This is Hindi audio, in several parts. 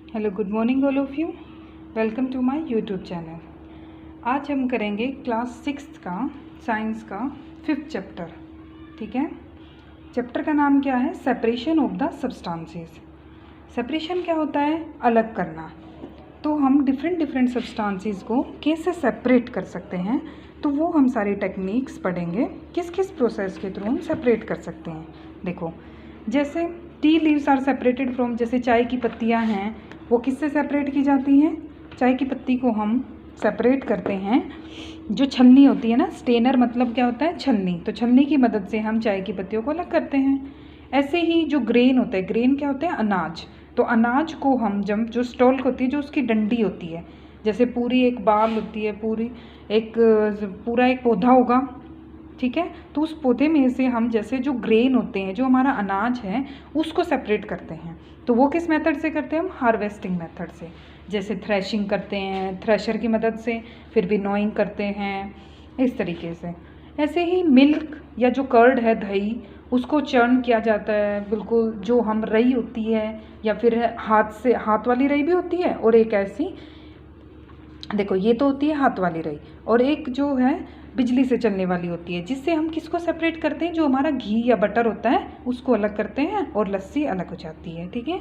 Hello, good morning all of you. Welcome to my YouTube channel. आज हम करेंगे क्लास 6 का साइंस का 5th चैप्टर। ठीक है, चैप्टर का नाम क्या है? Separation of the substances. Separation क्या होता है? अलग करना। तो हम डिफरेंट सब्सटेंसेस को कैसे सेपरेट कर सकते हैं, तो वो हम सारी टेक्निक्स पढ़ेंगे। किस किस प्रोसेस के थ्रू हम सेपरेट कर सकते हैं। देखो, जैसे tea leaves are separated from, जैसे चाय की पत्तियां हैं, वो किससे सेपरेट की जाती हैं? चाय की पत्ती को हम सेपरेट करते हैं, जो छलनी होती है ना, स्टेनर मतलब क्या होता है? छलनी। तो छलनी की मदद से हम चाय की पत्तियों को अलग करते हैं। ऐसे ही जो ग्रेन होता है, ग्रेन क्या होता है? अनाज। तो अनाज को हम जब जो स्टॉल्क होती है, जो उसकी डंडी होती है, जैसे पूरी एक बाल होती है, पूरा एक पौधा होगा, ठीक है, तो उस पौधे में से हम जैसे जो ग्रेन होते हैं, जो हमारा अनाज है, उसको सेपरेट करते हैं। तो वो किस मेथड से करते हैं? हम हार्वेस्टिंग मेथड से। जैसे थ्रेशिंग करते हैं थ्रेशर की मदद से, फिर विनोइंग करते हैं, इस तरीके से। ऐसे ही मिल्क या जो कर्ड है, दही, उसको चर्न किया जाता है। बिल्कुल जो हम रई होती है, या फिर हाथ वाली रई भी होती है, और एक ऐसी, देखो ये तो होती है हाथ वाली रई, और एक जो है बिजली से चलने वाली होती है, जिससे हम किसको सेपरेट करते हैं? जो हमारा घी या बटर होता है उसको अलग करते हैं, और लस्सी अलग हो जाती है। ठीक है,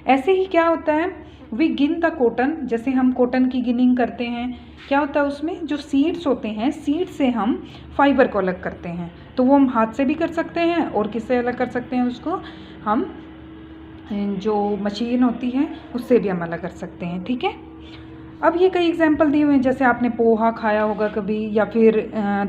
ऐसे ही क्या होता है? वी गिन द कॉटन, जैसे हम कॉटन की गिनिंग करते हैं, क्या होता है उसमें? जो सीड्स होते हैं, सीड से हम फाइबर को अलग करते हैं। तो वो हम हाथ से भी कर सकते हैं, और किससे अलग कर सकते हैं उसको? हम जो मशीन होती है उससे भी हम अलग कर सकते हैं। ठीक है, अब ये कई एग्जाम्पल दिए हुए हैं, जैसे आपने पोहा खाया होगा कभी, या फिर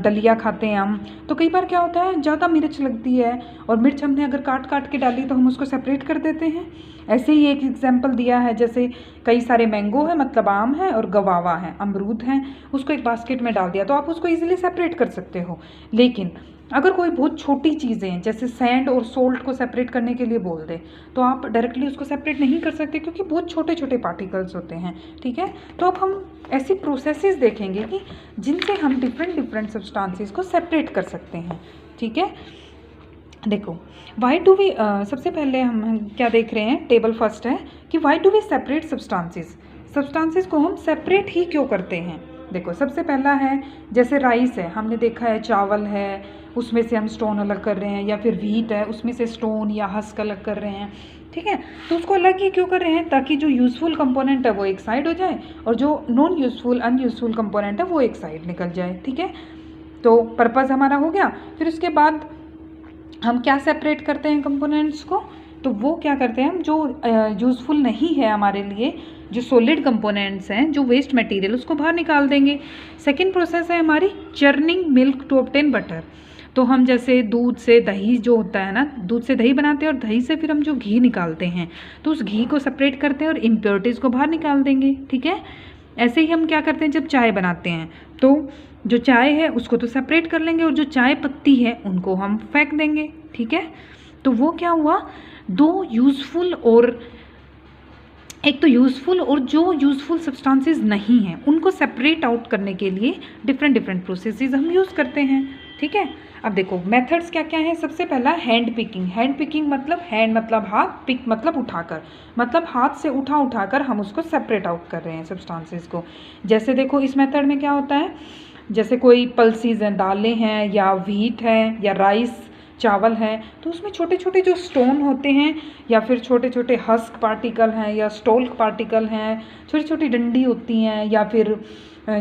दलिया खाते हैं हम। तो कई बार क्या होता है, ज़्यादा मिर्च लगती है, और मिर्च हमने अगर काट काट के डाली तो हम उसको सेपरेट कर देते हैं। ऐसे ही एक एग्जाम्पल दिया है, जैसे कई सारे मैंगो है, मतलब आम है, और गवावा है, अमरूद हैं, उसको एक बास्केट में डाल दिया तो आप उसको ईजिली सेपरेट कर सकते हो। लेकिन अगर कोई बहुत छोटी चीज़ें हैं, जैसे सैंड और सोल्ट को सेपरेट करने के लिए बोल दे, तो आप डायरेक्टली उसको सेपरेट नहीं कर सकते, क्योंकि बहुत छोटे छोटे पार्टिकल्स होते हैं। ठीक है, तो अब हम ऐसी प्रोसेसेस देखेंगे कि जिनसे हम डिफरेंट सब्सटेंसेस को सेपरेट कर सकते हैं। ठीक है, देखो, वाई डू वी, सबसे पहले हम क्या देख रहे हैं? टेबल फर्स्ट है कि why do we separate substances को हम सेपरेट ही क्यों करते हैं। देखो, सबसे पहला है, जैसे राइस है, हमने देखा है, चावल है, उसमें से हम स्टोन अलग कर रहे हैं, या फिर व्हीट है, उसमें से स्टोन या हस्क अलग कर रहे हैं। ठीक है, तो उसको अलग ही क्यों कर रहे हैं? ताकि जो यूज़फुल कंपोनेंट है वो एक साइड हो जाए, और जो नॉन यूज़फुल अनयूज़फुल कंपोनेंट है वो एक साइड निकल जाए। ठीक है, तो पर्पज़ हमारा हो गया। फिर उसके बाद हम क्या सेपरेट करते हैं कंपोनेंट्स को? तो वो क्या करते हैं, हम जो यूज़फुल नहीं है हमारे लिए, जो सॉलिड कंपोनेंट्स हैं, जो वेस्ट मटेरियल, उसको बाहर निकाल देंगे। सेकंड प्रोसेस है हमारी churning milk to obtain butter. तो हम जैसे दूध से दही जो होता है ना, दूध से दही बनाते हैं, और दही से फिर हम जो घी निकालते हैं, तो उस घी को सेपरेट करते हैं और इम्प्योरिटीज़ को बाहर निकाल देंगे। ठीक है, ऐसे ही हम क्या करते हैं, जब चाय बनाते हैं, तो जो चाय है उसको तो सेपरेट कर लेंगे, और जो चाय पत्ती है उनको हम फेंक देंगे। ठीक है, तो वो क्या हुआ? दो यूज़फुल, और एक तो यूज़फुल और जो यूज़फुल सब्सटेंसेस नहीं हैं उनको सेपरेट आउट करने के लिए डिफरेंट प्रोसेसेस हम यूज़ करते हैं। ठीक है, अब देखो मेथड्स क्या क्या हैं। सबसे पहला हैंड पिकिंग मतलब हैंड मतलब हाथ, पिक मतलब उठाकर, मतलब हाथ से उठाकर हम उसको सेपरेट आउट कर रहे हैं सब्सटेंसेस को। जैसे देखो, इस मेथड में क्या होता है, जैसे कोई पल्सीज हैं, दालें हैं, या व्हीट है, या राइस चावल है, तो उसमें छोटे छोटे जो स्टोन होते हैं, या फिर छोटे छोटे हस्क पार्टिकल हैं, या स्टोल्क पार्टिकल हैं, छोटी छोटी डंडी होती हैं, या फिर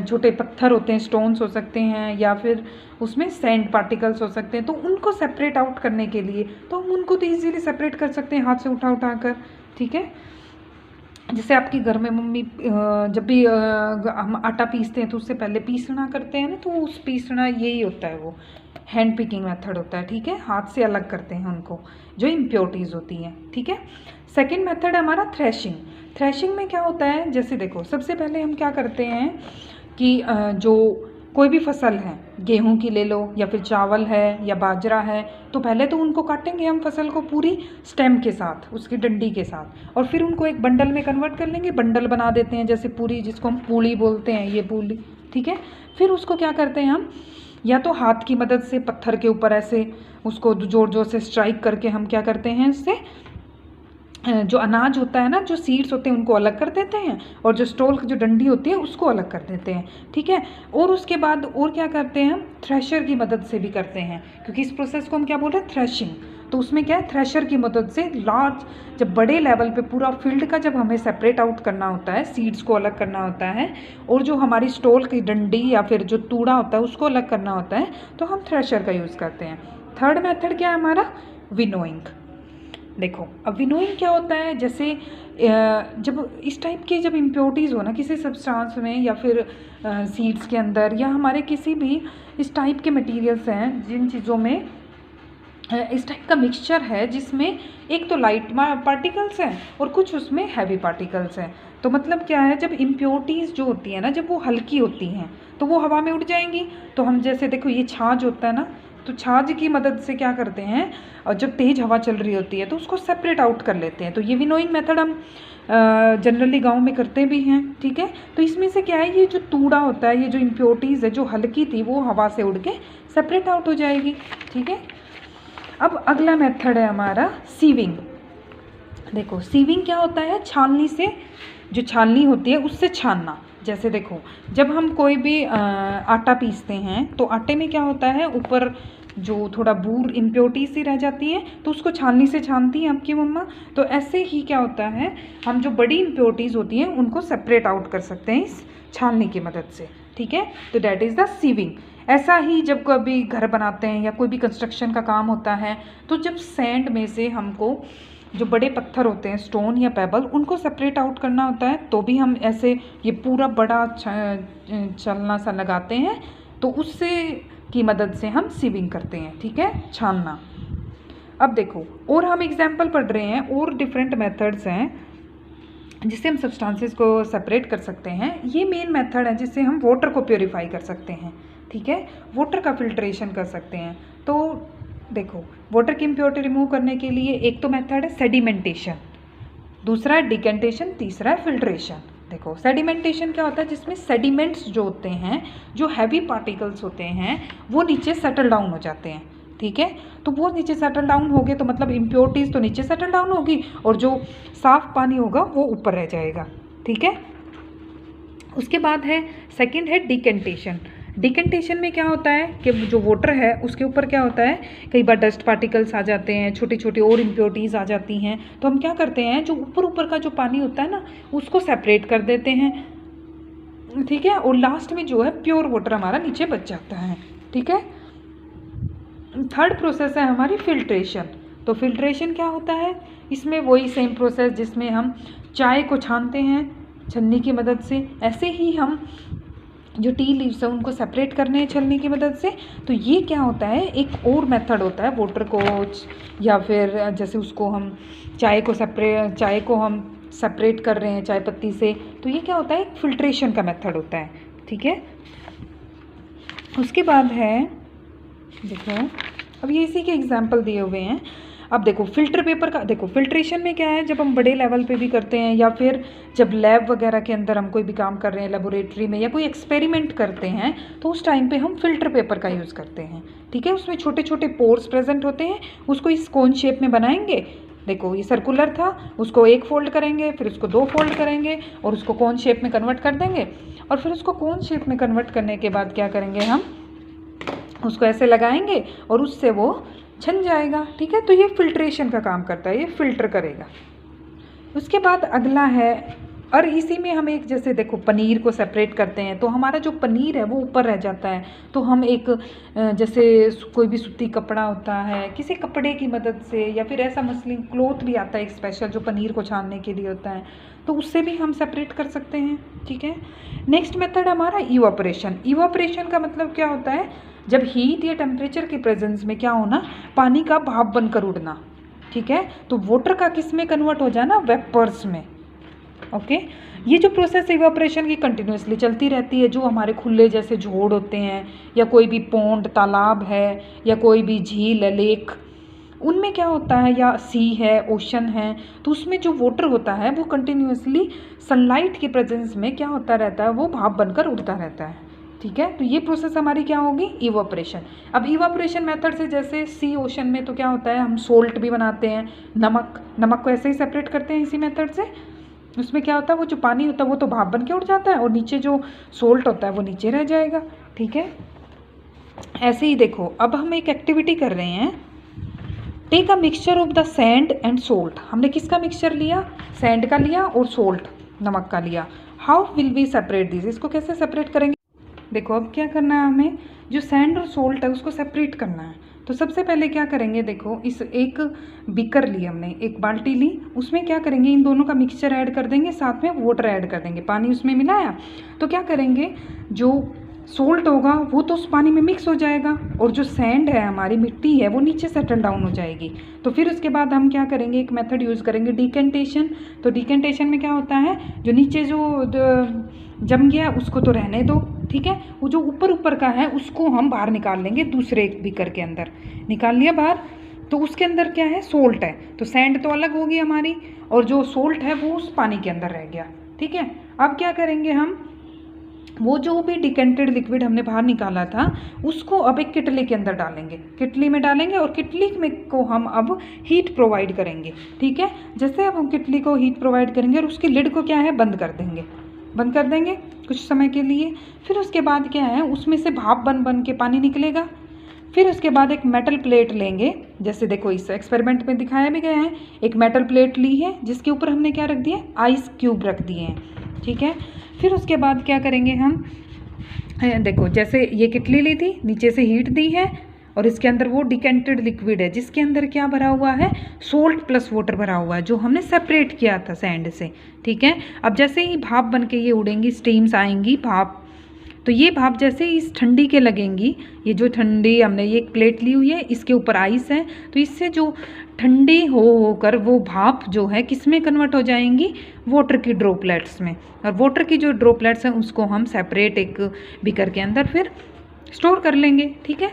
छोटे पत्थर होते हैं, स्टोन्स हो सकते हैं, या फिर उसमें सैंड पार्टिकल्स हो सकते हैं। तो उनको सेपरेट आउट करने के लिए तो हम उनको तो ईजीली सेपरेट कर सकते हैं हाथ से उठा कर। ठीक है, जैसे आपके घर में मम्मी जब भी हम आटा पीसते हैं तो उससे पहले पीसना करते हैं ना, तो उस पीसना यही होता है, वो हैंड पिकिंग मेथड होता है। ठीक है, हाथ से अलग करते हैं उनको, जो इम्प्योरिटीज़ होती हैं। ठीक है, सेकंड मेथड है हमारा थ्रेशिंग में क्या होता है, जैसे देखो, सबसे पहले हम क्या करते हैं कि जो कोई भी फसल है, गेहूं की ले लो, या फिर चावल है, या बाजरा है, तो पहले तो उनको काटेंगे हम फसल को पूरी स्टेम के साथ, उसकी डंडी के साथ, और फिर उनको एक बंडल में कन्वर्ट कर लेंगे, बंडल बना देते हैं, जैसे पूरी, जिसको हम पूड़ी बोलते हैं, ये पूड़ी। ठीक है, फिर उसको क्या करते हैं हम, या तो हाथ की मदद से पत्थर के ऊपर ऐसे उसको जोर जोर से स्ट्राइक करके हम क्या करते हैं, उससे जो अनाज होता है ना, जो सीड्स होते हैं उनको अलग कर देते हैं, और जो स्टोल जो डंडी होती है उसको अलग कर देते हैं, ठीक है। और उसके बाद और क्या करते हैं हम, थ्रेशर की मदद से भी करते हैं, क्योंकि इस प्रोसेस को हम क्या बोल रहे हैं, थ्रेशिंग। तो उसमें क्या है, थ्रेशर की मदद से लार्ज, जब बड़े लेवल पे पूरा फील्ड का जब हमें सेपरेट आउट करना होता है, सीड्स को अलग करना होता है, और जो हमारी स्टोल की डंडी या फिर जो तूड़ा होता है उसको अलग करना होता है, तो हम थ्रेशर का यूज़ करते हैं। थर्ड मेथड क्या है हमारा, विनोइंग। देखो अब विनोइंग क्या होता है, जैसे जब इस टाइप की जब इम्प्योरिटीज़ हो ना किसी सब्सटेंस में, या फिर सीड्स के अंदर, या हमारे किसी भी इस टाइप के मटेरियल्स हैं जिन चीज़ों में इस टाइप का मिक्सचर है, जिसमें एक तो लाइट पार्टिकल्स हैं और कुछ उसमें हैवी पार्टिकल्स हैं। तो मतलब क्या है, जब इम्प्योरिटीज़ जो होती है ना, जब वो हल्की होती हैं तो वो हवा में उड़ जाएंगी। तो हम जैसे देखो ये छाछ होता है ना, तो छाछ की मदद से क्या करते हैं, और जब तेज़ हवा चल रही होती है तो उसको सेपरेट आउट कर लेते हैं। तो ये विनोइंग मेथड हम जनरली गांव में करते भी हैं, ठीक है। तो इसमें से क्या है, ये जो तूड़ा होता है, ये जो इम्प्योरिटीज़ है जो हल्की थी वो हवा से उड़ के सेपरेट आउट हो जाएगी, ठीक है। अब अगला मेथड है हमारा सीविंग। देखो सीविंग क्या होता है, छाननी से, जो छाननी होती है उससे छानना। जैसे देखो जब हम कोई भी आटा पीसते हैं तो आटे में क्या होता है, ऊपर जो थोड़ा बूर इम्प्योरिटी सी रह जाती है तो उसको छाननी से छानती हैं आपकी मम्मा। तो ऐसे ही क्या होता है, हम जो बड़ी इम्प्योरिटीज़ होती हैं उनको सेपरेट आउट कर सकते हैं इस छाननी की मदद से, ठीक है। तो दैट इज़ द सीविंग। ऐसा ही जब कभी घर बनाते हैं या कोई भी कंस्ट्रक्शन का काम होता है, तो जब सैंड में से हमको जो बड़े पत्थर होते हैं, स्टोन या पेबल, उनको सेपरेट आउट करना होता है, तो भी हम ऐसे ये पूरा बड़ा चलना सा लगाते हैं, तो उससे की मदद से हम सीविंग करते हैं, ठीक है, छानना। अब देखो और हम एग्जाम्पल पढ़ रहे हैं, और डिफरेंट मेथड्स हैं जिससे हम सब्सटेंसेस को सेपरेट कर सकते हैं। ये मेन मेथड है जिससे हम वाटर को प्योरीफाई कर सकते हैं, ठीक है, वाटर का फिल्ट्रेशन कर सकते हैं। तो देखो वाटर की इम्प्योरिटी रिमूव करने के लिए एक तो मेथड है सेडिमेंटेशन, दूसरा है डिकेंटेशन, तीसरा है फिल्ट्रेशन। देखो सेडिमेंटेशन क्या होता है, जिसमें सेडिमेंट्स जो होते हैं, जो हैवी पार्टिकल्स होते हैं, वो नीचे सेटल डाउन हो जाते हैं, ठीक है। तो वो नीचे सेटल डाउन हो गए तो मतलब इम्प्योरिटीज़ तो नीचे सेटल डाउन होगी, और जो साफ़ पानी होगा वो ऊपर रह जाएगा, ठीक है। उसके बाद है सेकंड है डिकेंटेशन। डिकेंटेशन में क्या होता है कि जो वाटर है उसके ऊपर क्या होता है, कई बार डस्ट पार्टिकल्स आ जाते हैं, छोटी छोटी और इम्प्योरिटीज़ आ जाती हैं, तो हम क्या करते हैं, जो ऊपर ऊपर का जो पानी होता है ना उसको सेपरेट कर देते हैं, ठीक है, और लास्ट में जो है प्योर वाटर हमारा नीचे बच जाता है, ठीक है। थर्ड प्रोसेस है हमारी फिल्ट्रेशन। तो फिल्ट्रेशन क्या होता है, इसमें वही सेम प्रोसेस जिसमें हम चाय को छानते हैं छन्नी की मदद से, ऐसे ही हम जो टी लीव्स है उनको सेपरेट करने हैं छलनी की मदद से। तो ये क्या होता है, एक और मेथड होता है वाटर को, या फिर जैसे उसको हम चाय को हम सेपरेट कर रहे हैं चाय पत्ती से, तो ये क्या होता है, एक फिल्ट्रेशन का मेथड होता है, ठीक है। उसके बाद है देखो, अब ये इसी के एग्जाम्पल दिए हुए हैं। अब देखो फिल्टर पेपर का, देखो फिल्ट्रेशन में क्या है, जब हम बड़े लेवल पे भी करते हैं, या फिर जब लैब वगैरह के अंदर हम कोई भी काम कर रहे हैं, लेबोरेटरी में या कोई एक्सपेरिमेंट करते हैं, तो उस टाइम पे हम फिल्टर पेपर का यूज़ करते हैं, ठीक है। उसमें छोटे छोटे पोर्स प्रेजेंट होते हैं, उसको इस कोन शेप में बनाएंगे। देखो ये सर्कुलर था, उसको एक फोल्ड करेंगे, फिर उसको दो फोल्ड करेंगे, और उसको कोन शेप में कन्वर्ट कर देंगे, और फिर उसको कोन शेप में कन्वर्ट करने के बाद क्या करेंगे, हम उसको ऐसे लगाएंगे और उससे वो छन जाएगा, ठीक है। तो ये फिल्ट्रेशन का काम करता है, ये फिल्टर करेगा। उसके बाद अगला है, और इसी में हम एक जैसे देखो पनीर को सेपरेट करते हैं, तो हमारा जो पनीर है वो ऊपर रह जाता है, तो हम एक जैसे कोई भी सूती कपड़ा होता है, किसी कपड़े की मदद से, या फिर ऐसा मसलिन क्लॉथ भी आता है एक स्पेशल जो पनीर को छानने के लिए होता है, तो उससे भी हम सेपरेट कर सकते हैं, ठीक है। नेक्स्ट मेथड हमारा इवापोरेशन। इवापोरेशन का मतलब क्या होता है, जब हीट या टेम्परेचर के प्रेजेंस में क्या होना, पानी का भाप बनकर उड़ना, ठीक है। तो वाटर का किस में कन्वर्ट हो जाना, वेपर्स में, ओके। ये जो प्रोसेस इवापोरेशन की कंटिन्यूसली चलती रहती है, जो हमारे खुले जैसे जोड़ होते हैं, या कोई भी पौंड तालाब है, या कोई भी झील है, लेक, उनमें क्या होता है, या सी है, ओशन है, तो उसमें जो वाटर होता है वो कंटिन्यूसली सनलाइट के प्रेजेंस में क्या होता रहता है, वो भाप बनकर उड़ता रहता है, ठीक है। तो ये प्रोसेस हमारी क्या होगी, इवापोरेशन। अब इवापोरेशन मेथड से जैसे सी ओशन में तो क्या होता है, हम सोल्ट भी बनाते हैं, नमक को ऐसे ही सेपरेट करते हैं इसी मेथड से। उसमें क्या होता है, वो जो पानी होता है वो तो भाप बन के उड़ जाता है और नीचे जो सोल्ट होता है वो नीचे रह जाएगा। ठीक है, ऐसे ही देखो अब हम एक एक्टिविटी कर रहे हैं, take a mixture of the sand and salt. हमने किसका मिक्सचर लिया, सैंड का लिया और सोल्ट नमक का लिया। How will we separate this, इसको कैसे सेपरेट करेंगे। देखो अब क्या करना है, हमें जो सैंड और सोल्ट है उसको सेपरेट करना है। तो सबसे पहले क्या करेंगे, देखो इस एक बीकर ली हमने, एक बाल्टी ली, उसमें क्या करेंगे, इन दोनों का मिक्सचर ऐड कर देंगे, साथ में वाटर ऐड कर देंगे, पानी उसमें मिलाया। तो क्या करेंगे, जो सोल्ट होगा वो तो उस पानी में मिक्स हो जाएगा और जो सैंड है हमारी मिट्टी है वो नीचे सेटल डाउन हो जाएगी। तो फिर उसके बाद हम क्या करेंगे, एक मेथड यूज़ करेंगे डिकेंटेशन। तो डिकेंटेशन में क्या होता है, जो नीचे जो जम गया उसको तो रहने दो, ठीक है, वो जो ऊपर ऊपर का है उसको हम बाहर निकाल लेंगे, दूसरे एक बीकर के अंदर निकाल लिया बाहर। तो उसके अंदर क्या है, सोल्ट है, तो सैंड तो अलग होगी हमारी और जो सोल्ट है वो उस पानी के अंदर रह गया। ठीक है, अब क्या करेंगे, हम वो जो भी डिकेंटेड लिक्विड हमने बाहर निकाला था उसको अब एक किटली के अंदर डालेंगे, किटली में डालेंगे और किटली में को हम अब हीट प्रोवाइड करेंगे। ठीक है, जैसे अब हम किटली को हीट प्रोवाइड करेंगे और उसकी लिड को क्या है, बंद कर देंगे कुछ समय के लिए। फिर उसके बाद क्या है, उसमें से भाप बन के पानी निकलेगा। फिर उसके बाद एक मेटल प्लेट लेंगे, जैसे देखो इस एक्सपेरिमेंट में दिखाया भी गया है, एक मेटल प्लेट ली है जिसके ऊपर हमने क्या रख दिया, आइस क्यूब रख दिए हैं। ठीक है, फिर उसके बाद क्या करेंगे हम, देखो जैसे ये किटली ली थी, नीचे से हीट दी है और इसके अंदर वो डिकेंटेड लिक्विड है जिसके अंदर क्या भरा हुआ है, सोल्ट प्लस वाटर भरा हुआ है जो हमने सेपरेट किया था सैंड से। ठीक है, अब जैसे ही भाप बन के ये उड़ेंगी, स्टीम्स आएंगी भाप, तो ये भाप जैसे ही इस ठंडी के लगेंगी, ये जो ठंडी हमने ये एक प्लेट ली हुई है इसके ऊपर आइस है, तो इससे जो ठंडी होकर वो भाप जो है किस में कन्वर्ट हो जाएंगी, वाटर की ड्रॉपलेट्स में। और वाटर की जो ड्रॉपलेट्स हैं उसको हम सेपरेट एक बीकर के अंदर फिर स्टोर कर लेंगे। ठीक है,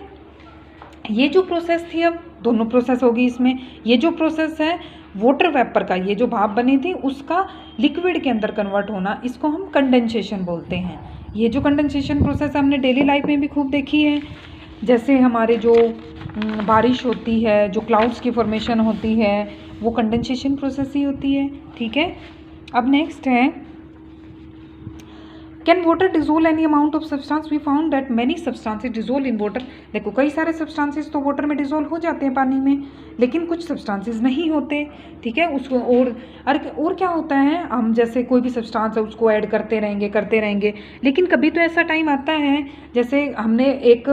ये जो प्रोसेस थी, अब दोनों प्रोसेस होगी इसमें। ये जो प्रोसेस है वाटर वेपर का, ये जो भाप बनी थी उसका लिक्विड के अंदर कन्वर्ट होना, इसको हम कंडेंसेशन बोलते हैं। ये जो कंडेंसेशन प्रोसेस हमने डेली लाइफ में भी खूब देखी है, जैसे हमारे जो बारिश होती है, जो क्लाउड्स की फॉर्मेशन होती है, वो कंडेंसेशन प्रोसेस ही होती है। ठीक है, अब नेक्स्ट है, can water dissolve any amount of substance, we found that many substances dissolve in water. देखो कई सारे सब्सटेंसेस तो वाटर में डिजोल्व हो जाते हैं पानी में, लेकिन कुछ सब्सटेंसेस नहीं होते। ठीक है, उसको और क्या होता है, हम जैसे कोई भी सब्सटेंस है उसको ऐड करते रहेंगे, लेकिन कभी तो ऐसा टाइम आता है, जैसे हमने एक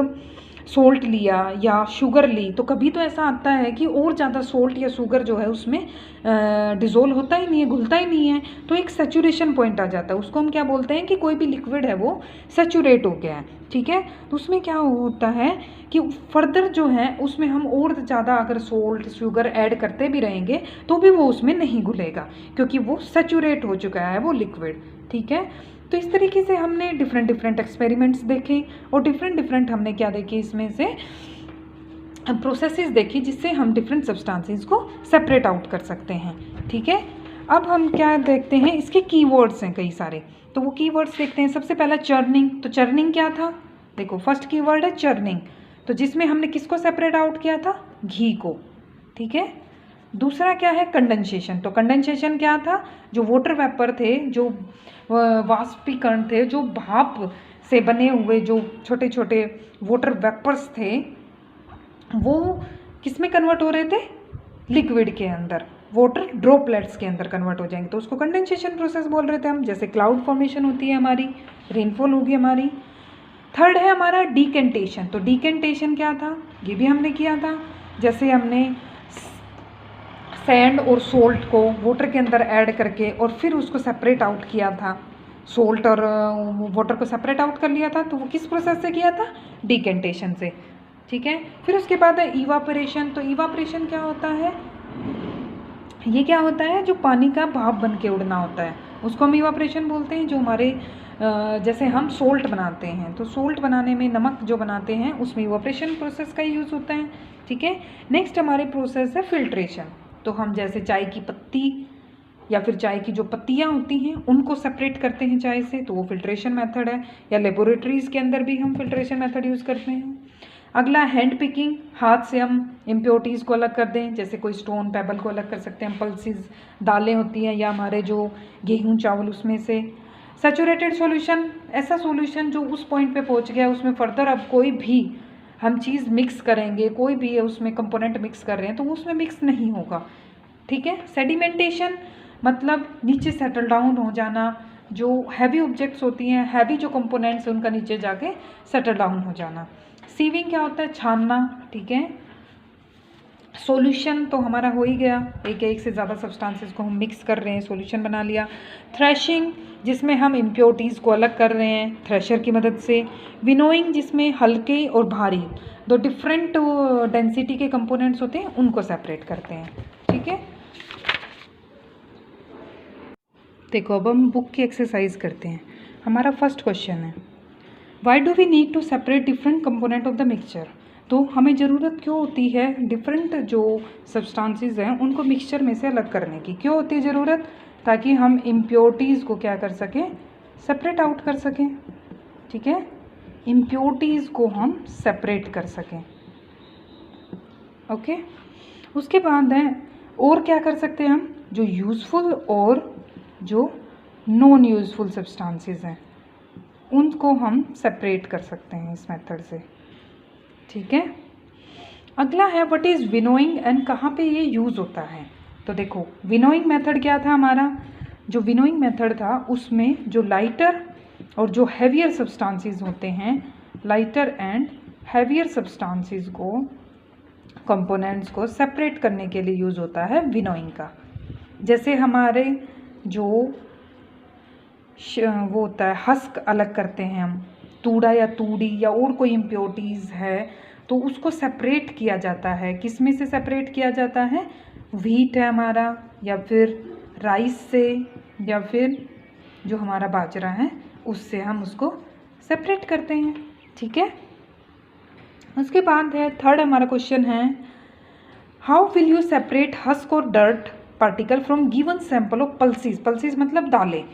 सोल्ट लिया या शुगर ली, तो कभी तो ऐसा आता है कि और ज़्यादा सोल्ट या शुगर जो है उसमें डिज़ोल्व होता ही नहीं है, घुलता ही नहीं है, तो एक सेचुरेशन पॉइंट आ जाता है। उसको हम क्या बोलते हैं कि कोई भी लिक्विड है वो सेचुरेट हो गया है। ठीक है, तो उसमें क्या होता है कि फर्दर जो है उसमें हम और ज़्यादा अगर सोल्ट शुगर ऐड करते भी रहेंगे तो भी वो उसमें नहीं घुलेगा, क्योंकि वो सेचुरेट हो चुका है वो लिक्विड। ठीक है, तो इस तरीके से हमने डिफरेंट एक्सपेरिमेंट्स देखे और डिफरेंट हमने क्या देखे, इसमें से प्रोसेसेस देखी जिससे हम डिफरेंट सब्सटेंसेस को सेपरेट आउट कर सकते हैं। ठीक है, अब हम क्या देखते हैं, इसके कीवर्ड्स हैं कई सारे, तो वो कीवर्ड्स देखते हैं। सबसे पहला चर्निंग, तो चर्निंग क्या था, देखो फर्स्ट कीवर्ड है चर्निंग, तो जिसमें हमने किसको सेपरेट आउट किया था, घी को। ठीक है, दूसरा क्या है, कंडेंसेशन, तो कंडेंसेशन क्या था, जो वाटर वेपर थे, जो वाष्पीकरण थे, जो भाप से बने हुए जो छोटे छोटे वाटर वेपर्स थे वो किस में कन्वर्ट हो रहे थे, लिक्विड के अंदर, वाटर ड्रॉपलेट्स के अंदर कन्वर्ट हो जाएंगे, तो उसको कंडेंसेशन प्रोसेस बोल रहे थे हम। जैसे क्लाउड फॉर्मेशन होती है हमारी, रेनफॉल होगी हमारी। थर्ड है हमारा डिकेंटेशन, तो डिकेंटेशन क्या था, ये भी हमने किया था, जैसे हमने सैंड और सोल्ट को वाटर के अंदर ऐड करके और फिर उसको सेपरेट आउट किया था, सोल्ट और वाटर को सेपरेट आउट कर लिया था, तो वो किस प्रोसेस से किया था, डिकेंटेशन से। ठीक है, फिर उसके बाद है इवापोरेशन, तो इवापोरेशन क्या होता है, ये क्या होता है, जो पानी का भाप बन के उड़ना होता है उसको हम इवापोरेशन बोलते हैं। जो हमारे जैसे हम सोल्ट बनाते हैं, तो सोल्ट बनाने में, नमक जो बनाते हैं उसमें इवापोरेशन प्रोसेस का यूज़ होता है। ठीक है, नेक्स्ट हमारे प्रोसेस है फिल्ट्रेशन, तो हम जैसे चाय की पत्ती या फिर चाय की जो पत्तियाँ होती हैं उनको सेपरेट करते हैं चाय से, तो वो फिल्ट्रेशन मेथड है। या लेबोरेटरीज़ के अंदर भी हम फिल्ट्रेशन मेथड यूज़ करते हैं। अगला हैंड पिकिंग, हाथ से हम इम्प्योरिटीज़ को अलग कर दें, जैसे कोई स्टोन पेबल को अलग कर सकते हैं, पल्सेस दालें होती हैं या हमारे जो गेहूँ चावल उसमें से। सैचुरेटेड सॉल्यूशन, ऐसा सॉल्यूशन जो उस पॉइंट पे पहुंच गया, उसमें फर्दर अब कोई भी हम चीज़ मिक्स करेंगे, कोई भी उसमें कंपोनेंट मिक्स कर रहे हैं तो उसमें मिक्स नहीं होगा, ठीक है। सेडिमेंटेशन मतलब नीचे सेटल डाउन हो जाना, जो हैवी ऑब्जेक्ट्स होती हैं, हैवी जो कंपोनेंट्स उनका नीचे जाके सेटल डाउन हो जाना। सीविंग क्या होता है, छानना, ठीक है। सॉल्यूशन तो हमारा हो ही गया, एक से ज़्यादा सब्सटेंसेस को हम मिक्स कर रहे हैं, सॉल्यूशन बना लिया। थ्रेशिंग जिसमें हम इम्प्योरिटीज़ को अलग कर रहे हैं थ्रेशर की मदद से। विनोइंग जिसमें हल्के और भारी दो डिफरेंट डेंसिटी के कंपोनेंट्स होते हैं उनको सेपरेट करते हैं, ठीक है। देखो अब हम बुक की एक्सरसाइज करते हैं। हमारा फर्स्ट क्वेश्चन है, why do we need to separate different component of the mixture. तो हमें ज़रूरत क्यों होती है डिफरेंट जो सब्सटेंसेस हैं उनको मिक्सचर में से अलग करने की, क्यों होती है ज़रूरत, ताकि हम इम्प्योरिटीज़ को क्या कर सकें, सेपरेट आउट कर सकें, ठीक है। इम्प्योरिटीज़ को हम सेपरेट कर सकें, ओके। उसके बाद है और क्या कर सकते हैं हम, जो यूज़फुल और जो नॉन यूज़फुल सब्सटेंसेस हैं उनको हम सेपरेट कर सकते हैं इस मेथड से, ठीक है। अगला है व्हाट इज़ विनोइंग एंड कहाँ पे ये यूज़ होता है। तो देखो विनोइंग मेथड क्या था हमारा, जो विनोइंग मेथड था उसमें जो लाइटर और जो हैवियर सब्सटेंसेस होते हैं, लाइटर एंड हैवियर सब्सटेंसेस को, कंपोनेंट्स को सेपरेट करने के लिए यूज़ होता है विनोइंग का। जैसे हमारे जो वो होता है हस्क अलग करते हैं हम, तूड़ा या तूड़ी या और कोई इम्प्योरिटीज़ है तो उसको सेपरेट किया जाता है, किस में से सेपरेट किया जाता है, व्हीट है हमारा या फिर राइस से या फिर जो हमारा बाजरा है उससे हम उसको सेपरेट करते हैं, ठीक है। उसके बाद है थर्ड हमारा क्वेश्चन है, how will you separate husk और dirt particle from given sample of pulses. Pulses मतलब दालें,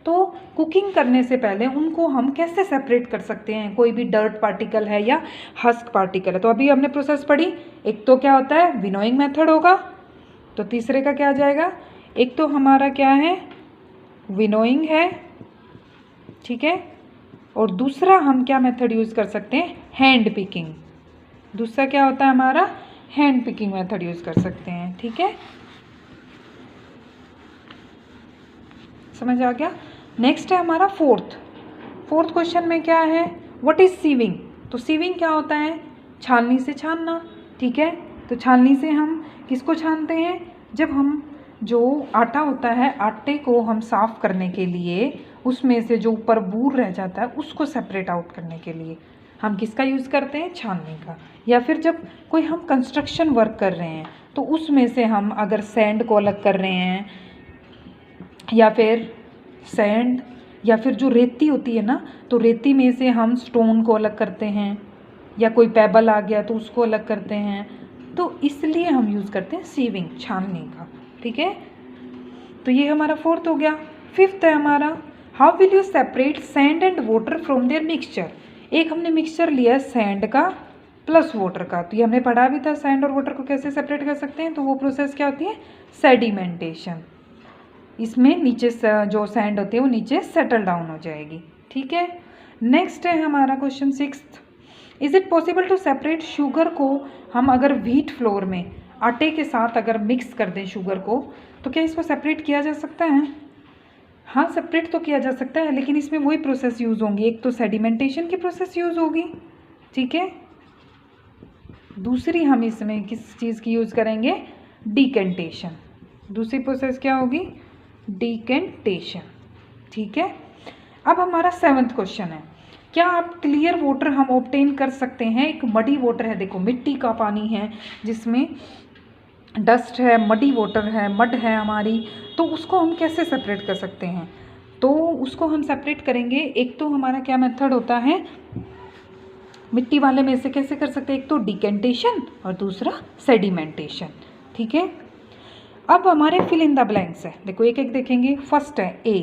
तो कुकिंग करने से पहले उनको हम कैसे सेपरेट कर सकते हैं, कोई भी डर्ट पार्टिकल है या हस्क पार्टिकल है। तो अभी हमने प्रोसेस पढ़ी, एक तो क्या होता है विनोइंग मेथड होगा, तो तीसरे का क्या आ जाएगा, एक तो हमारा क्या है विनोइंग है, ठीक है, और दूसरा हम क्या मेथड यूज़ कर सकते हैं, हैंड पिकिंग। दूसरा क्या होता है हमारा, हैंड पिकिंग मेथड यूज़ कर सकते हैं, ठीक है, समझ आ गया। नेक्स्ट है हमारा फोर्थ क्वेश्चन में क्या है, व्हाट इज़ सीविंग। तो सीविंग क्या होता है, छाननी से छानना, ठीक है। तो छाननी से हम किसको छानते हैं, जब हम जो आटा होता है आटे को हम साफ़ करने के लिए उसमें से जो ऊपर बूर रह जाता है उसको सेपरेट आउट करने के लिए हम किसका यूज़ करते हैं, छाननी का। या फिर जब कोई हम कंस्ट्रक्शन वर्क कर रहे हैं तो उसमें से हम अगर सैंड को अलग कर रहे हैं या फिर सैंड या फिर जो रेती होती है ना, तो रेती में से हम स्टोन को अलग करते हैं या कोई पेबल आ गया तो उसको अलग करते हैं, तो इसलिए हम यूज़ करते हैं सीविंग, छानने का, ठीक है। तो ये हमारा फोर्थ हो गया। फिफ्थ है हमारा, how will you separate sand and water from their mixture. एक हमने मिक्सचर लिया सैंड का प्लस वाटर का, तो ये हमने पढ़ा भी था सैंड और वाटर को कैसे सेपरेट कर सकते हैं। तो वो प्रोसेस क्या होती है, सेडिमेंटेशन। इसमें नीचे जो सैंड होती है वो नीचे सेटल डाउन हो जाएगी, ठीक है। नेक्स्ट है हमारा question sixth, is it possible to separate sugar को। हम अगर व्हीट फ्लोर में आटे के साथ अगर मिक्स कर दें शुगर को, तो क्या इसको सेपरेट किया जा सकता है। हाँ सेपरेट तो किया जा सकता है, लेकिन इसमें वही प्रोसेस यूज़ होंगी, एक तो सेडिमेंटेशन की प्रोसेस यूज़ होगी, ठीक है। दूसरी हम इसमें किस चीज़ की यूज़ करेंगे, डिकेंटेशन। दूसरी प्रोसेस क्या होगी, डिकेंटेशन, ठीक है। अब हमारा सेवंथ क्वेश्चन है, क्या आप क्लियर वाटर हम ऑब्टेन कर सकते हैं। एक मडी वाटर है, देखो मिट्टी का पानी है जिसमें डस्ट है, मडी वाटर है, मड है हमारी, तो उसको हम कैसे सेपरेट कर सकते हैं। तो उसको हम सेपरेट करेंगे, एक तो हमारा क्या मेथड होता है, मिट्टी वाले में से कैसे कर सकते हैं, एक तो डिकेंटेशन और दूसरा सेडिमेंटेशन, ठीक है। अब हमारे फिल इन द ब्लैंक्स है, देखो एक एक देखेंगे। फर्स्ट है ए।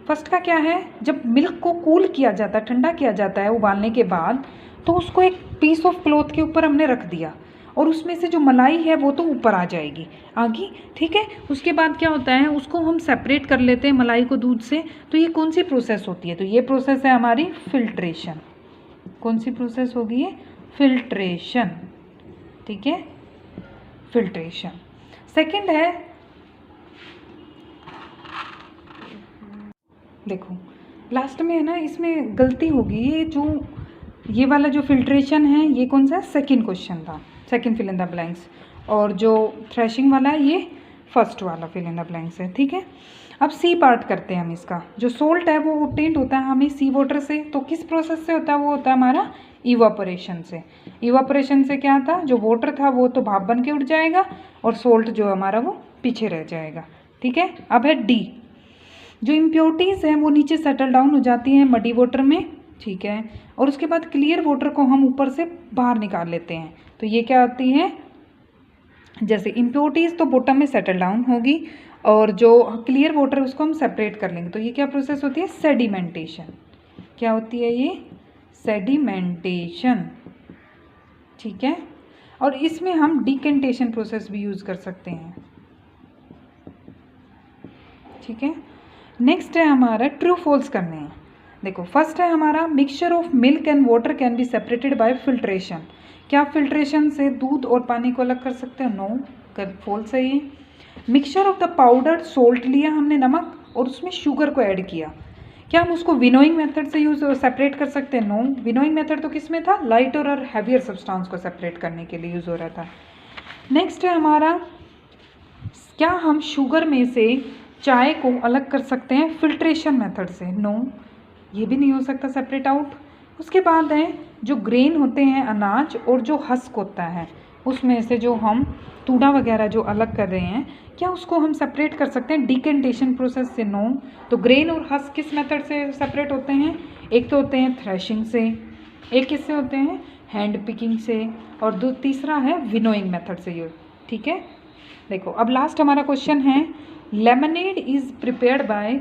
फर्स्ट का क्या है, जब मिल्क को कूल किया जाता है, ठंडा किया जाता है उबालने के बाद, तो उसको एक पीस ऑफ क्लॉथ के ऊपर हमने रख दिया और उसमें से जो मलाई है वो तो ऊपर आ जाएगी आगे, ठीक है। उसके बाद क्या होता है, उसको हम सेपरेट कर लेते हैं मलाई को दूध से। तो ये कौन सी प्रोसेस होती है, तो ये प्रोसेस है हमारी फिल्ट्रेशन। कौन सी प्रोसेस होगी ये, फिल्ट्रेशन, ठीक है, फिल्ट्रेशन। सेकंड है, देखो लास्ट में है ना, इसमें गलती होगी, ये वाला जो फिल्ट्रेशन है ये कौन सा सेकंड क्वेश्चन था, second fill in the blanks, और जो थ्रेशिंग वाला है ये फर्स्ट वाला फिल इन द ब्लैंक्स है, ठीक है। अब सी पार्ट करते हैं हम इसका। जो सोल्ट है वो ऑब्टेन्ड होता है हमें सी वाटर से, तो किस प्रोसेस से होता है, वो होता है हमारा इवापोरेशन से। इवापोरेशन से क्या था, जो वाटर था वो तो भाप बन के उड़ जाएगा और सोल्ट जो हमारा वो पीछे रह जाएगा, ठीक है। अब है डी, जो इम्प्योरिटीज़ हैं वो नीचे सेटल डाउन हो जाती हैं मडी वाटर में, ठीक है, और उसके बाद क्लियर वाटर को हम ऊपर से बाहर निकाल लेते हैं। तो ये क्या होती है, जैसे इम्प्योरिटीज़ तो बॉटम में सेटल डाउन होगी और जो क्लियर वाटर है उसको हम सेपरेट कर लेंगे। तो ये क्या प्रोसेस होती है, सेडिमेंटेशन। क्या होती है ये, सेडिमेंटेशन, ठीक है। और इसमें हम डिकेंटेशन प्रोसेस भी यूज़ कर सकते हैं, ठीक है। नेक्स्ट है हमारा ट्रू फॉल्स करने हैं। देखो फर्स्ट है हमारा, mixture of milk and water can be separated by filtration. क्या आप फिल्ट्रेशन से दूध और पानी को अलग कर सकते हैं, नो, कर फॉल्स है ये। Mixture of the powdered salt लिया हमने, नमक, और उसमें शुगर को ऐड किया, क्या हम उसको विनोइंग मेथड से यूज सेपरेट कर सकते हैं, नो। विनोइंग मेथड तो किस में था, लाइटर और हैवियर सब्सटेंस को सेपरेट करने के लिए यूज हो रहा था। नेक्स्ट है हमारा, क्या हम शुगर में से चाय को अलग कर सकते हैं फिल्ट्रेशन मेथड से, नो, ये भी नहीं हो सकता सेपरेट आउट। उसके बाद है जो ग्रेन होते हैं अनाज और जो हस्क होता है उसमें से जो हम तूड़ा वगैरह जो अलग कर रहे हैं, क्या उसको हम सेपरेट कर सकते हैं डिकेंटेशन प्रोसेस से, नो। तो ग्रेन और हस्क किस मेथड से सेपरेट होते हैं, एक तो होते हैं थ्रेशिंग से, एक किससे होते हैं, हैंड पिकिंग से, और तीसरा है विनोइंग मेथड से यूज, ठीक है। देखो अब लास्ट हमारा क्वेश्चन है, lemonade is prepared by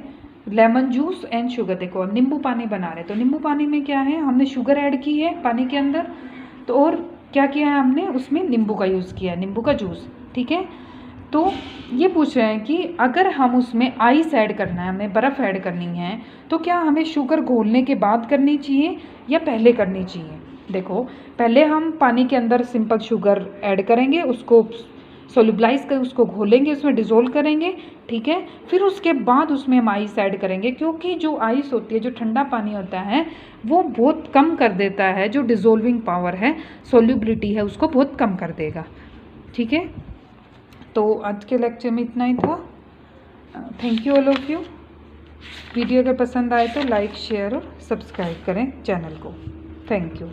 lemon juice and sugar. देखो अब नींबू पानी बना रहे, तो नींबू पानी में क्या है, हमने शुगर ऐड की है पानी के अंदर, तो और क्या किया है हमने, उसमें नींबू का यूज़ किया है, नींबू का जूस, ठीक है। तो ये पूछ रहे हैं कि अगर हम उसमें आइस ऐड करना है, हमें बर्फ़ ऐड करनी है, तो क्या हमें शुगर घोलने के बाद करनी चाहिए या पहले करनी चाहिए। देखो पहले हम पानी के अंदर सिंपल शुगर ऐड करेंगे, उसको सोल्यूबलाइज कर, उसको घोलेंगे, उसमें डिज़ोल्व करेंगे, ठीक है। फिर उसके बाद उसमें हम आइस ऐड करेंगे, क्योंकि जो आइस होती है, जो ठंडा पानी होता है, वो बहुत कम कर देता है, जो डिज़ोल्विंग पावर है, सोल्यूबिलिटी है, उसको बहुत कम कर देगा, ठीक है। तो आज के लेक्चर में इतना ही था। Thank you all of you. Video अगर पसंद आए तो लाइक, शेयर और सब्सक्राइब करें चैनल को। Thank you.